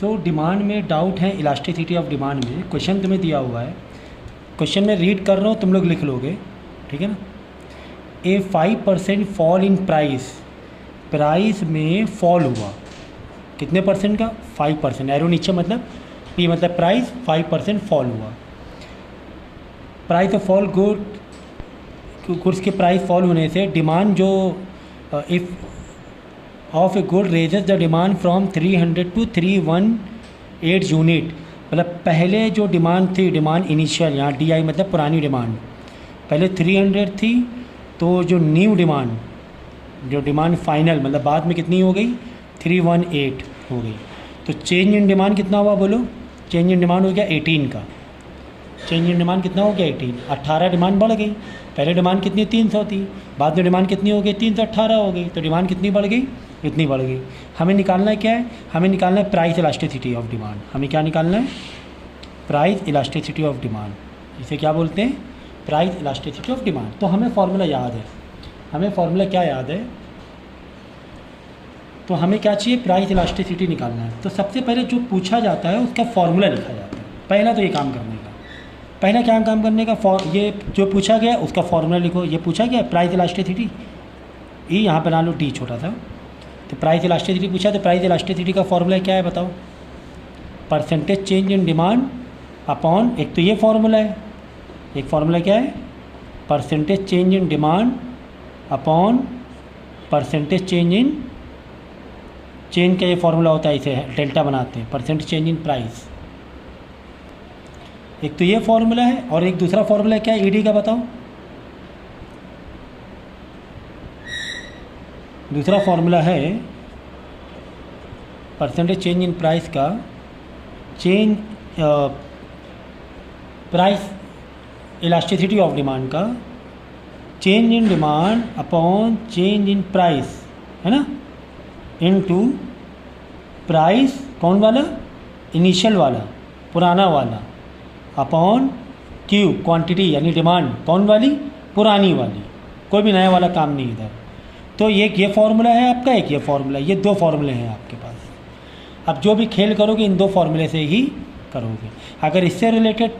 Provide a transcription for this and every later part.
So demand में doubt है, elasticity of demand में क्वेश्चन तुम्हें दिया हुआ है। क्वेश्चन में रीड कर रहा हूँ, तुम लोग लिख लोगे, ठीक है ना। ए 5% फॉल इन प्राइस, प्राइस में फॉल हुआ कितने परसेंट का? 5%। एरो नीचे मतलब पी मतलब प्राइस 5% फॉल हुआ। प्राइस ऑफ फॉल गुड्स के प्राइस फॉल होने से डिमांड जो if of a good raises the demand from 300 to 318 unit. मतलब पहले जो डिमांड थी, डिमांड इनिशियल, यहाँ डी आई मतलब पुरानी डिमांड, पहले 300 थी, तो जो न्यू डिमांड, जो डिमांड फाइनल मतलब बाद में कितनी हो गई? 318 हो गई। तो चेंज इन डिमांड कितना हुआ बोलो? चेंज इन डिमांड हो गया 18 का। चेंज इन डिमांड कितना हो गया? 18। 18 डिमांड बढ़ गई। पहले डिमांड कितनी? 300 थी, बाद में डिमांड कितनी हो गई? 318 हो गई। तो डिमांड कितनी बढ़ गई? इतनी बढ़ गई। हमें निकालना है क्या है? हमें निकालना है प्राइस इलास्टिसिटी ऑफ डिमांड। हमें क्या निकालना है? Price elasticity of demand. इसे क्या बोलते हैं? Price elasticity of demand. तो हमें फॉर्मूला याद है। हमें फॉर्मूला क्या याद है? तो हमें क्या चाहिए? प्राइस इलास्टिसिटी निकालना है। तो सबसे पहले जो पूछा जाता है उसका फॉर्मूला लिखा जाता है। पहला तो ये काम करने का, पहला क्या काम करने का, ये जो पूछा गया उसका फॉर्मूला लिखो। ये पूछा गया प्राइस इलास्टिसिटी, ई यहाँ बना लो डी छोटा सा। तो प्राइस इलास्टिसिटी पूछा, तो प्राइस इलास्टिसिटी का फॉर्मूला क्या है बताओ? Percentage change in demand upon, एक तो ये फॉर्मूला है, एक फॉर्मूला क्या है? Percentage change in demand upon percentage change in, change का ये फॉर्मूला होता है, इसे डेल्टा बनाते हैं, परसेंटेज चेंज इन प्राइस। एक तो ये फॉर्मूला है, और एक दूसरा फॉर्मूला क्या है ईडी का बताओ? दूसरा फॉर्मूला है परसेंटेज चेंज इन प्राइस का, change price elasticity of demand का, change in demand upon change in price, है ना, इनटू प्राइस कौन वाला? इनिशियल वाला, पुराना वाला, अपॉन क्यू क्वांटिटी यानी डिमांड कौन वाली? पुरानी वाली। कोई भी नया वाला काम नहीं इधर। तो ये फॉर्मूला है आपका, एक ये फॉर्मूला, ये दो फॉर्मूले हैं आपके पास। अब जो भी खेल करोगे इन दो फॉर्मूले से ही करोगे। अगर इससे रिलेटेड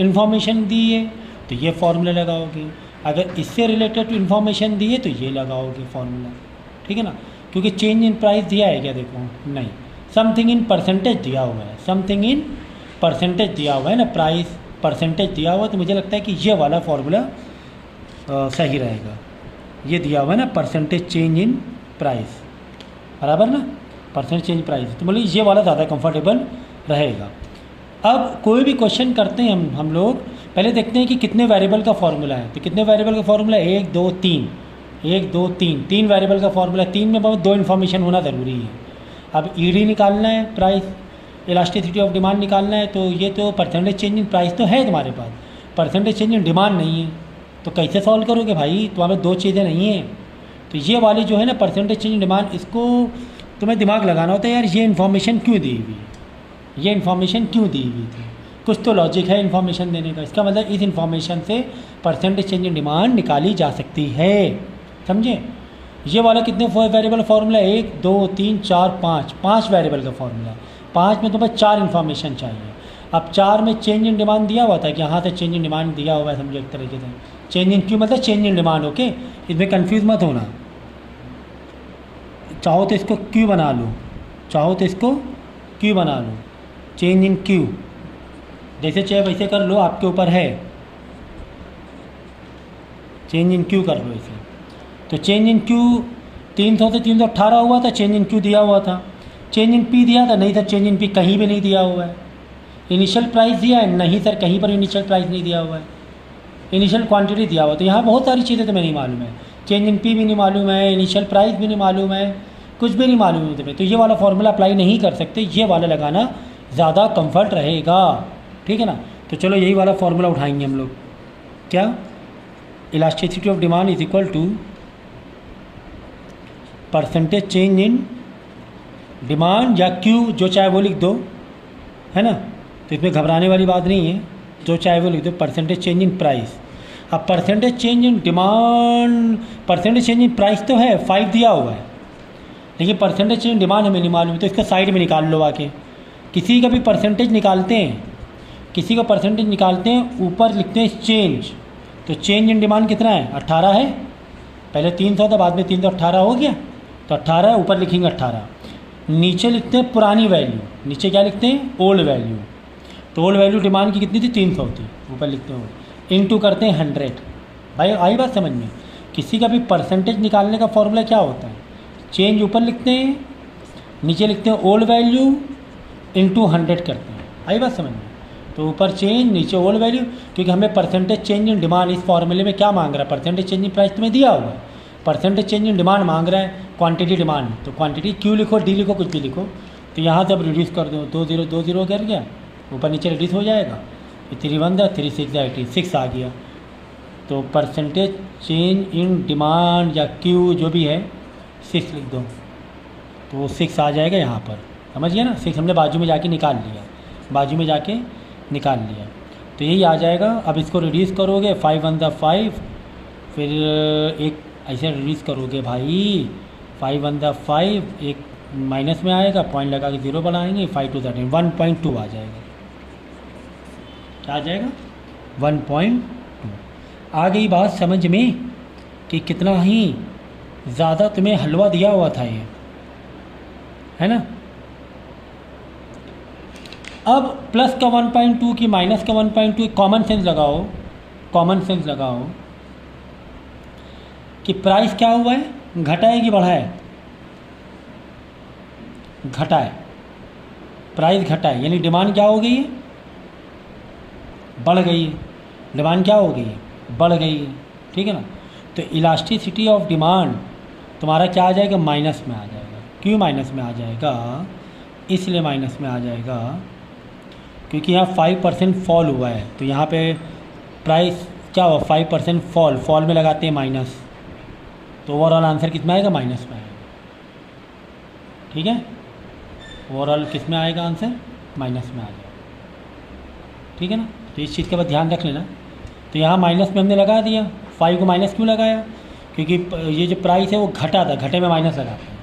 इन्फॉर्मेशन दी है तो ये फॉर्मूला लगाओगे, अगर इससे रिलेटेड इन्फॉर्मेशन दी है तो ये लगाओगे फॉर्मूला, ठीक है ना। क्योंकि चेंज इन प्राइस दिया है क्या? देखो नहीं, समथिंग इन परसेंटेज दिया हुआ है, समथिंग इन परसेंटेज दिया हुआ है ना, प्राइस परसेंटेज दिया हुआ है। तो मुझे लगता है कि ये वाला फॉर्मूला सही रहेगा। ये दिया हुआ है ना, परसेंटेज चेंज इन प्राइस, बराबर ना, परसेंटेज चेंज प्राइस। तो मतलब ये वाला ज़्यादा कंफर्टेबल रहेगा। अब कोई भी क्वेश्चन करते हैं हम लोग पहले देखते हैं कि कितने वेरिएबल का फॉर्मूला है। तो कितने वेरिएबल का फॉर्मूला? 1 2 3, 1 2 3, 3 वेरिएबल का फॉर्मूला। 3 में बहुत 2 इन्फॉर्मेशन होना ज़रूरी है। अब ईडी निकालना है, प्राइस इलास्टिसिटी ऑफ डिमांड निकालना है। तो ये तो परसेंटेज चेंज इन प्राइस तो है तुम्हारे पास, परसेंटेज चेंज इन डिमांड नहीं है। तो कैसे सॉल्व करोगे भाई? तुम्हारे 2 चीज़ें नहीं हैं। तो ये वाली जो है ना परसेंटेज चेंज इन डिमांड, इसको तुम्हें दिमाग लगाना होता है यार, ये इन्फॉर्मेशन क्यों दी हुई है, ये इन्फॉर्मेशन क्यों दी हुई थी। कुछ तो लॉजिक है इन्फॉर्मेशन देने का। इसका मतलब इस इन्फॉर्मेशन से परसेंटेज चेंज इन डिमांड निकाली जा सकती है, समझे। ये वाला कितने वेरिएबल फार्मूला? 1 2 3 4 5, 5 वेरिएबल का फार्मूला। 5 में तुम्हें 4 इन्फॉर्मेशन चाहिए। अब 4 में चेंज इन डिमांड दिया हुआ था कि यहाँ से चेंज इन डिमांड दिया हुआ है, समझो एक तरीके से। चेंज इन क्यू मतलब चेंज इन डिमांड, ओके, इसमें कंफ्यूज मत होना। चाहो तो इसको क्यू बना लो, चाहो तो इसको क्यू बना लो, चेंज इन क्यू, जैसे चाहे वैसे कर लो, आपके ऊपर है। चेंज इन क्यू कर लो इसे। तो चेंज इन क्यू 300 से 318 हुआ था, चेंज इन क्यू दिया हुआ था। चेंज इन पी दिया था? नहीं सर, चेंज इन पी कहीं भी नहीं दिया हुआ है। इनिशियल प्राइस दिया है? नहीं सर, कहीं पर इनिशियल प्राइस नहीं दिया हुआ है। इनिशियल क्वांटिटी दिया हुआ। तो यहाँ बहुत सारी चीज़ें तुम्हें नहीं मालूम है। चेंज इन पी भी नहीं मालूम है, इनिशियल प्राइस भी नहीं मालूम है, कुछ भी नहीं मालूम है तुम्हें। तो ये वाला फॉर्मूला अप्लाई नहीं कर सकते, ये वाला लगाना ज़्यादा कंफर्ट रहेगा, ठीक है ना। तो चलो यही वाला फॉर्मूला उठाएंगे हम लोग। क्या? Elasticity of demand is equal to percentage change in demand, या क्यू जो चाहे वो लिख दो, है ना। तो इसमें घबराने वाली बात नहीं है, जो चाहे वो लिख दो, परसेंटेज चेंज इन प्राइस। अब percentage change in demand, percentage change in price तो है, 5 दिया हुआ है, लेकिन परसेंटेज चेंज इन डिमांड हमें नहीं मालूम। तो इसको साइड में निकाल लो आके, किसी का भी परसेंटेज निकालते हैं, किसी का परसेंटेज निकालते हैं, ऊपर लिखते हैं चेंज। तो चेंज इन डिमांड कितना है? 18 है। पहले 300 था, बाद में 318 हो गया, तो 18 है, ऊपर लिखेंगे 18। नीचे लिखते हैं पुरानी वैल्यू, नीचे क्या लिखते हैं? Old value. तो ओल्ड वैल्यू डिमांड की कितनी थी? 300 थी, ऊपर लिखते हैं इनटू करते हैं 100। भाई आई बात समझ में? किसी का भी परसेंटेज निकालने का फॉर्मूला क्या होता है? चेंज ऊपर लिखते हैं, नीचे लिखते हैं ओल्ड वैल्यू इंटू 100 करते हैं। आई बात समझ में? तो ऊपर चेंज, नीचे ओल्ड वैल्यू, क्योंकि हमें परसेंटेज चेंज इन डिमांड इस फॉर्मूले में क्या मांग रहा है? परसेंटेज चेंज इन प्राइस तुम्हें दिया हुआ है, परसेंटेज चेंज इन डिमांड मांग रहा है, क्वांटिटी डिमांड। तो क्वांटिटी क्यू लिखो, डी लिखो, कुछ भी लिखो। तो यहाँ से अब रिड्यूस कर दो, 2 0 कर गया, ऊपर नीचे रिड्यूस हो जाएगा। 3 1 3 6 86 आ गया। तो परसेंटेज चेंज इन डिमांड या क्यू जो भी है 6 लिख दो, तो 6 आ जाएगा यहाँ पर। समझ गया ना? 6 हमने बाजू में जाके निकाल लिया, बाजू में जाके निकाल लिया, तो यही आ जाएगा। अब इसको रिड्यूस करोगे, 5 1 5, फिर एक ऐसे रिड्यूस करोगे भाई, 5 1 5, एक माइनस में आएगा, पॉइंट लगा के 0 बनाएंगे, 5 2 13, 1.2 आ जाएगा। क्या आ जाएगा? 1.2। आ गई बात समझ में कि कितना ही ज़्यादा तुम्हें हलवा दिया हुआ था ये, है ना? अब प्लस का 1.2 की माइनस का 1.2, कॉमन सेंस लगाओ, कॉमन सेंस लगाओ कि प्राइस क्या हुआ है? घटा है कि बढ़ा है? घटा है, प्राइस घटा है, यानी डिमांड क्या हो गई है? बढ़ गई है। डिमांड क्या हो गई है? बढ़ गई है, ठीक है ना? तो इलास्टिसिटी ऑफ डिमांड तुम्हारा क्या आ जाएगा? माइनस में आ जाएगा। क्यों माइनस में आ जाएगा? इसलिए माइनस में आ जाएगा क्योंकि यहाँ 5% फॉल हुआ है, तो यहाँ पे प्राइस क्या हुआ? 5% फॉल, फॉल में लगाते हैं माइनस, तो ओवरऑल आंसर कितना आएगा? माइनस में आएगा। ठीक है, ओवरऑल किस में आएगा आंसर? माइनस में आ जाएगा। ठीक है ना? तो इस चीज़ का बस ध्यान रख लेना। तो यहाँ माइनस में हमने लगा दिया, 5 को माइनस क्यों लगाया? क्योंकि ये जो प्राइस है वो घटा था, घटे में माइनस लगाते हैं,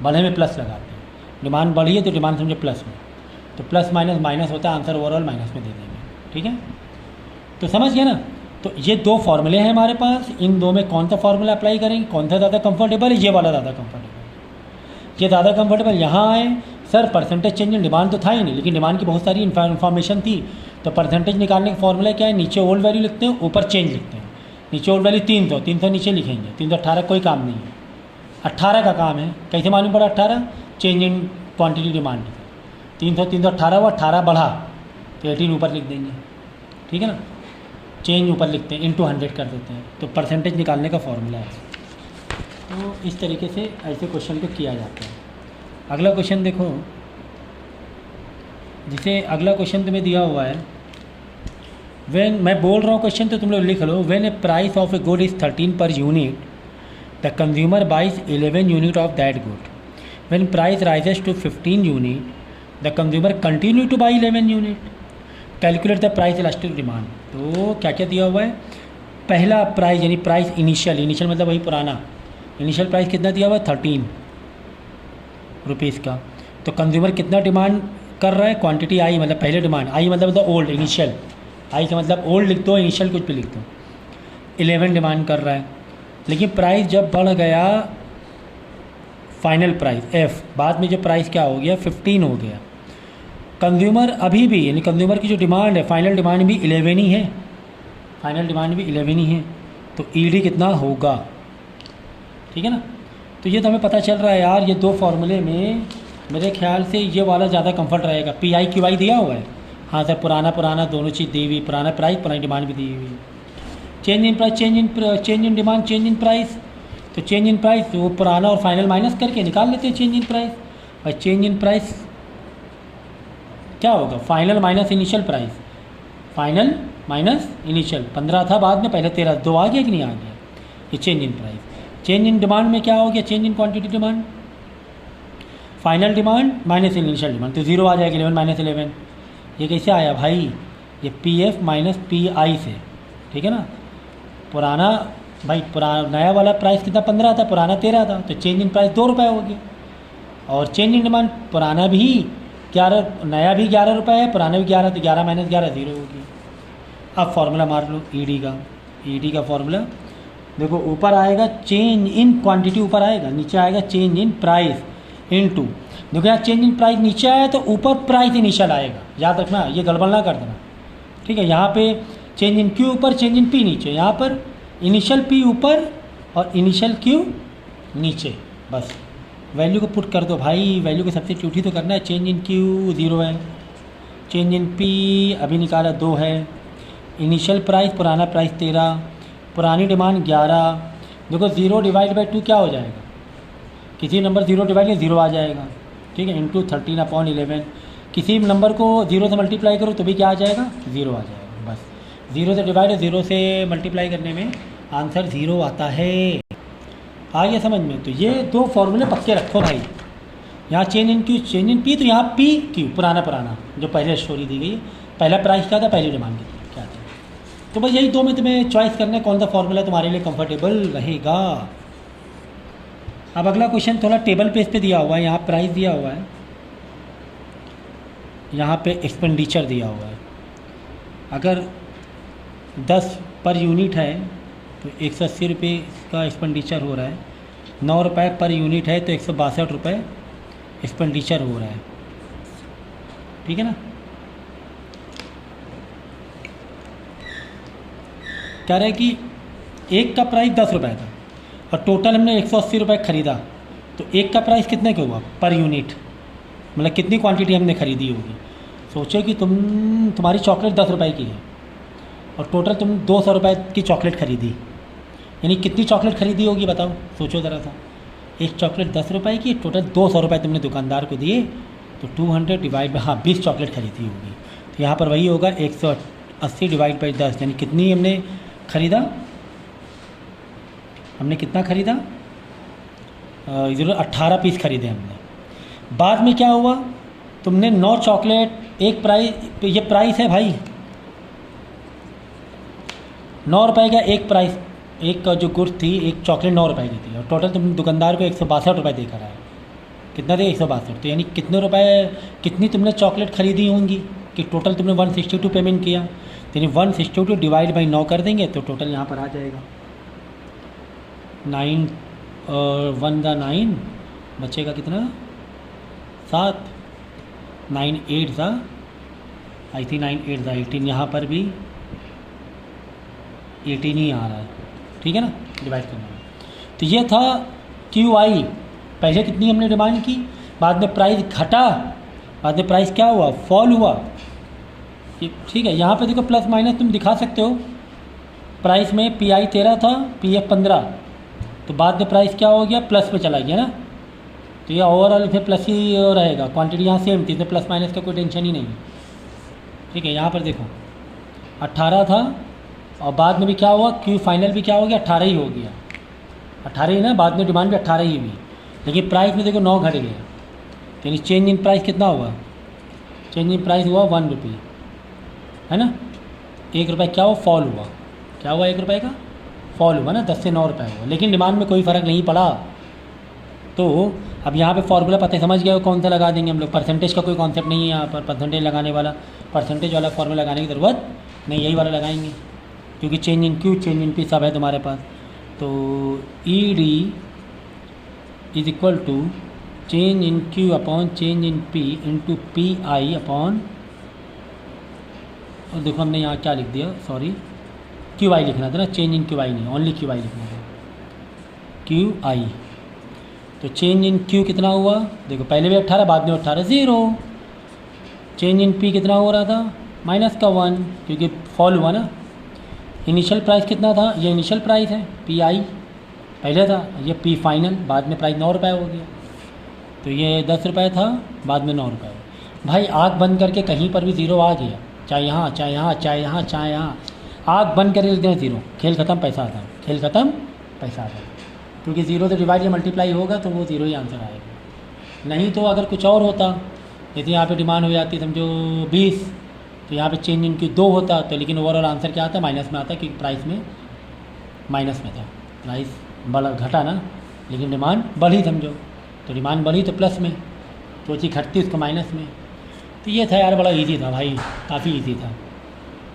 बढ़े में प्लस लगाते हैं। डिमांड बढ़ी है तो डिमांड समझे प्लस में, तो प्लस माइनस माइनस होता है, आंसर ओवरऑल माइनस में दे देंगे। ठीक है, तो समझ गया ना? तो ये 2 फॉर्मूले हैं हमारे पास, इन 2 में कौन सा फॉर्मूला अप्लाई करेंगे? कौन सा ज़्यादा कंफर्टेबल है? ये वाला ज़्यादा कंफर्टेबल। ये ज़्यादा कंफर्टेबल यहाँ आए sir, percentage change in demand तो था ही नहीं, लेकिन डिमांड की बहुत सारी इन्फॉर्मेशन थी, तो परसेंटेज निकालने का फॉर्मूला क्या है? नीचे ओल्ड वैल्यू लिखते हैं, ऊपर चेंज लिखते हैं। नीचे ओल्ड वैल्यू 300 नीचे लिखेंगे, 318 कोई काम नहीं है, 18 का काम है। कैसे मालूम पड़ा 18? चेंज इन क्वांटिटी डिमांड, 318 हुआ, 18 बढ़ा तो 18 ऊपर लिख देंगे। ठीक है ना? चेंज ऊपर लिखते हैं, इंटू 100 कर देते हैं, तो परसेंटेज निकालने का फॉर्मूला है। तो इस तरीके से ऐसे क्वेश्चन को किया जाता है। अगला क्वेश्चन देखो, जिसे अगला क्वेश्चन तुम्हें दिया हुआ है, व्हेन, मैं बोल रहा हूँ क्वेश्चन तो तुम लोग लिख लो। When a price of a good is 13 per unit, the consumer buys 11 unit of that good. When price rises to 15 unit, the consumer continue to buy 11 unit. Calculate the price elastic demand. तो क्या क्या दिया हुआ है? पहला price यानी price initial, initial मतलब वही पुराना, इनिशियल प्राइस कितना दिया हुआ है? 13 रुपीज़ का। तो कंज्यूमर कितना डिमांड कर रहा है? क्वांटिटी आई मतलब पहले डिमांड, आई मतलब ओल्ड, इनिशियल, आई का मतलब ओल्ड लिख दो, इनिशियल कुछ भी लिख दो। 11 डिमांड कर रहा है, लेकिन प्राइस जब बढ़ गया, फाइनल प्राइस एफ, बाद में जो प्राइस क्या हो गया? 15 हो गया। कंज्यूमर अभी भी, यानी कंज्यूमर की जो डिमांड है, फाइनल डिमांड भी 11 ही है, फाइनल डिमांड भी 11 ही है, तो ईडी कितना होगा? ठीक है ना? तो ये तो हमें पता चल रहा है यार, ये 2 फॉर्मूले में मेरे ख्याल से ये वाला ज़्यादा कंफर्ट रहेगा। पी आई क्यू आई दिया हुआ है, हाँ सर, पुराना दोनों चीज़ दी हुई, पुराना प्राइस पुरानी डिमांड भी दी हुई है। Change in price, change in demand, change in price, तो चेंज इन प्राइस वो पुराना और फाइनल माइनस करके निकाल लेते हैं चेंज इन प्राइस। और चेंज इन प्राइस क्या होगा? Final minus initial price, final minus initial, 15 था बाद में, पहले 13, 2 आ गया कि नहीं आ गया? ये change in price. Change in demand में क्या हो गया? Change in quantity demand, final demand minus initial demand, तो 0 आ जाएगा, 11 माइनस 11। ये कैसे आया भाई? ये P F minus P I से। ठीक है ना? पुराना भाई, पुराना नया वाला प्राइस कितना? 15 था, पुराना 13 था, तो चेंज इन प्राइस 2 रुपये हो गया। और चेंज इन डिमांड, पुराना भी 11 नया भी 11 रुपये है, पुराना भी 11, तो 11 माइनस 11 0 होगी। अब फार्मूला मार लो ईडी का फार्मूला देखो, ऊपर आएगा चेंज इन क्वांटिटी ऊपर आएगा, नीचे आएगा चेंज इन प्राइस इनटू, देखो यहाँ चेंज इन प्राइस नीचे आया तो ऊपर प्राइस इनिशियल आएगा, याद रखना, ये गड़बड़ ना कर देना, ठीक है। यहाँ पे चेंज इन क्यू ऊपर, चेंज इन पी नीचे, यहाँ पर इनिशियल पी ऊपर और इनिशियल क्यू नीचे, बस वैल्यू को पुट कर दो भाई, वैल्यू को सब्स्टिट्यूट ही तो करना है। चेंज इन क्यू 0 है, चेंज इन पी अभी निकाला 2 है, इनिशियल प्राइस पुराना प्राइस 13, पुरानी डिमांड 11, देखो 0 डिवाइड बाई 2 क्या हो जाएगा, किसी नंबर 0 डिवाइड में 0 आ जाएगा, ठीक है, इंटू 13/11, किसी नंबर को 0 से मल्टीप्लाई करो तो भी क्या आ जाएगा, 0 आ जाएगा, बस 0 से डिवाइड 0 से मल्टीप्लाई करने में आंसर 0 आता है। आ गया समझ में? तो ये 2 फॉर्मूले पक्के रखो भाई, यहाँ change in Q change in P, तो यहाँ पी क्यू पुराना जो पहले स्टोरी दी गई है, पहला प्राइस क्या था, पहली डिमांड की क्या था, तो बस यही 2 में तुम्हें चॉइस करना है कौन सा फॉर्मूला तुम्हारे लिए कंफर्टेबल रहेगा। अब अगला क्वेश्चन थोड़ा टेबल पेज पे दिया हुआ है, यहाँ प्राइस दिया हुआ है, यहाँ पे एक्सपेंडिचर दिया हुआ है। अगर 10 पर यूनिट है तो 180 रुपये का एक्सपेंडिचर हो रहा है, 9 रुपये पर यूनिट है तो 162 रुपये एक्सपेंडिचर हो रहा है, ठीक है ना। कह रहा है कि एक का प्राइस 10 रुपये था और टोटल हमने 180 रुपये ख़रीदा, तो एक का प्राइस कितने का हुआ पर यूनिट, मतलब कितनी क्वांटिटी हमने ख़रीदी होगी। सोचो कि तुम्हारी चॉकलेट 10 रुपये की है और टोटल तुम 200 रुपये की चॉकलेट ख़रीदी, यानी कितनी चॉकलेट ख़रीदी होगी बताओ, सोचो ज़रा सा। एक चॉकलेट 10 रुपये की, टोटल 200 रुपये तुमने दुकानदार को दिए, तो 200 डिवाइड बाई, हाँ 20 चॉकलेट ख़रीदी होगी, तो यहाँ पर वही होगा 180 डिवाइड बाई 10, यानी कितनी हमने ख़रीदा, हमने कितना ख़रीदा, 18 पीस ख़रीदे हमने। बाद में क्या हुआ, तुमने 9 चॉकलेट, एक प्राइस, ये प्राइस है भाई 9 रुपये का एक प्राइस, एक जो गुड्स थी, एक चॉकलेट 9 रुपये की थी और टोटल तुमने दुकानदार को 162 रुपये देकर आए, कितना दे 162, तो यानी कितने रुपए, कितनी तुमने चॉकलेट ख़रीदी होंगी कि टोटल तुमने 162 पेमेंट किया, यानी 162 डिवाइड बाई 9 कर देंगे तो टोटल यहाँ पर आ जाएगा 9 और 1 दा 9, बचेगा कितना 7, 9 8 सा, आई थी 9 8 सा 18, यहाँ पर भी 18 ही आ रहा है, ठीक है ना, डिवाइड करना है। तो ये था क्यू आई, पहले कितनी हमने डिमांड की, बाद में प्राइस घटा, बाद में प्राइस क्या हुआ, फॉल हुआ, ठीक है। यहाँ पे देखो प्लस माइनस तुम दिखा सकते हो, प्राइस में पी आई 13 था, पी एफ 15, तो बाद में प्राइस क्या हो गया, प्लस पे चला गया ना, तो ये ओवरऑल फिर प्लस ही रहेगा, क्वांटिटी यहाँ सेम थी, तो प्लस माइनस का कोई टेंशन ही नहीं, ठीक है। यहाँ पर देखो 18 था और बाद में भी क्या हुआ, क्यू फाइनल भी क्या हो गया, 18 ही हो गया, 18 ही ना, बाद में डिमांड भी 18 ही हुई, लेकिन प्राइस में देखो 9 घट गया, तो यानी चेंज इन प्राइस कितना हुआ, चेंज इन प्राइस हुआ 1 रुपये, है ना, 1 रुपये क्या हुआ, फॉल हुआ, क्या हुआ 1 रुपये का फॉल हुआ ना, 10 से 9 रुपये हुआ, लेकिन डिमांड में कोई फ़र्क नहीं पड़ा। तो अब यहाँ पे फॉर्मूला पता समझ गए हो कौन सा लगा देंगे हम लोग, परसेंटेज का कोई कॉन्सेप्ट नहीं है यहाँ पर, परसेंटेज लगाने वाला, परसेंटेज वाला फॉर्मूला लगाने की ज़रूरत नहीं, यही वाला लगाएंगे, क्योंकि change in Q change in P सब है तुम्हारे पास। तो E D is equal to change in Q upon change in P into P I upon, और देखो हमने यहाँ क्या लिख दिया, सॉरी क्यू आई लिखना था ना, चेंज इन क्यू आई नहीं, ओनली क्यू आई लिखना था, क्यू आई। तो चेंज इन क्यू कितना हुआ, देखो पहले भी 18, बाद में 18, 0। चेंज इन पी कितना हो रहा था, माइनस का 1, क्योंकि फॉल हुआ ना। इनिशियल प्राइस कितना था, ये इनिशियल प्राइस है, पी आई पहले था, ये पी फाइनल, बाद में प्राइस 9 रुपये हो गया, तो ये 10 रुपये था, बाद में 9 रुपये। भाई आँख बंद करके कहीं पर भी 0 आ गया, चाहे यहाँ चाहे यहाँ चाहे यहाँ चाहे यहाँ, आँख बंद करके लिख दें 0, खेल ख़त्म पैसा आता, खेल ख़त्म पैसा आता, क्योंकि 0 से डिवाइड या मल्टीप्लाई होगा तो वो 0 ही आंसर आएगा। नहीं तो अगर कुछ और होता, यदि यहाँ पे डिमांड हो जाती समझो 20, तो यहाँ पे चेंज इन की 2 होता, तो लेकिन ओवरऑल आंसर क्या आता, माइनस में आता, क्योंकि प्राइस में माइनस में था, प्राइस बढ़ा घटा ना, लेकिन डिमांड बढ़ी समझो, तो डिमांड बढ़ी तो प्लस में, जो चीज़ घटती उसको माइनस में। तो ये था यार, बड़ा इजी था भाई, काफ़ी इजी था।